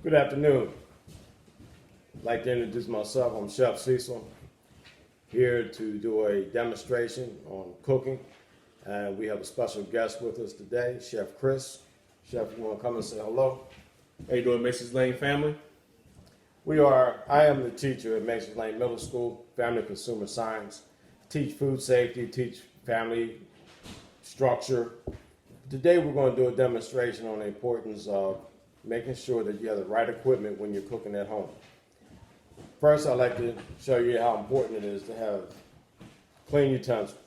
Good afternoon. I'd like to introduce myself. I'm Chef Cecil, here to do a demonstration on cooking. And we have a special guest with us today, Chef Chris. Chef, you want to come and say hello? How you doing, Macy's Lane family? I am the teacher at Macy's Lane Middle School, Family Consumer Science. Teach food safety, teach family structure. Today we're going to do a demonstration on the importance of making sure that you have the right equipment when you're cooking at home. First, I'd like to show you how important it is to have clean utensils.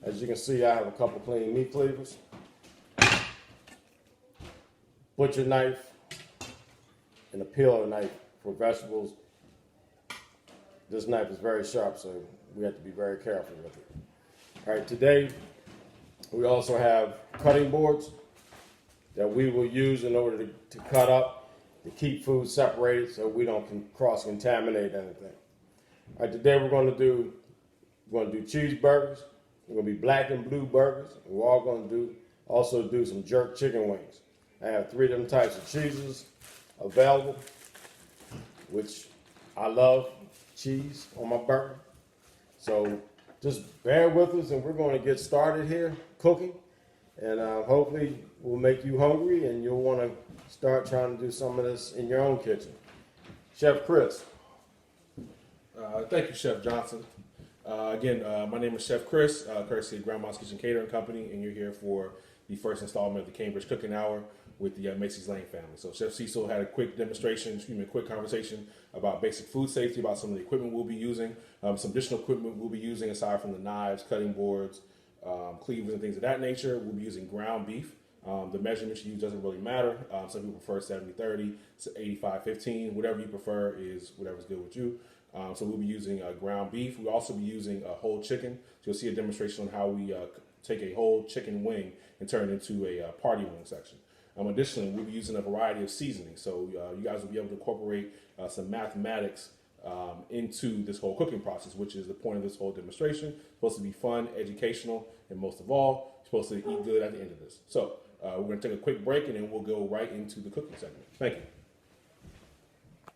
As you can see, I have a couple clean meat cleavers, butcher knife, and a peeler knife for vegetables. This knife is very sharp, so we have to be very careful with it. All right, today we also have cutting boards that we will use in order to cut up, to keep food separated so we don't cross-contaminate anything. All right, today we're going to do cheeseburgers. We're going to be black and blue burgers. And we're all going to also do some jerk chicken wings. I have 3 different types of cheeses available, which I love cheese on my burger. So just bear with us and we're going to get started here cooking. And hopefully we'll make you hungry and you'll want to start trying to do some of this in your own kitchen. Chef Chris. Thank you, Chef Johnson. Again, my name is Chef Chris, courtesy of Grandma's Kitchen Catering Company, and you're here for the first installment of the Cambridge Cooking Hour with the Macy's Lane family. So Chef Cecil had a quick quick conversation about basic food safety, about some of the equipment we'll be using, some additional equipment we'll be using aside from the knives, cutting boards, cleavers, and things of that nature. We'll be using ground beef. The measurements you use doesn't really matter. Some people prefer 70-30, 85-15. Whatever you prefer is whatever's good with you. So we'll be using ground beef. We'll also be using a whole chicken. So you'll see a demonstration on how we take a whole chicken wing and turn it into a party wing section. Additionally, we'll be using a variety of seasonings. So you guys will be able to incorporate some mathematics into this whole cooking process, which is the point of this whole demonstration. It's supposed to be fun, educational, and most of all, supposed to eat good at the end of this. So we're going to take a quick break and then we'll go right into the cooking segment. Thank you.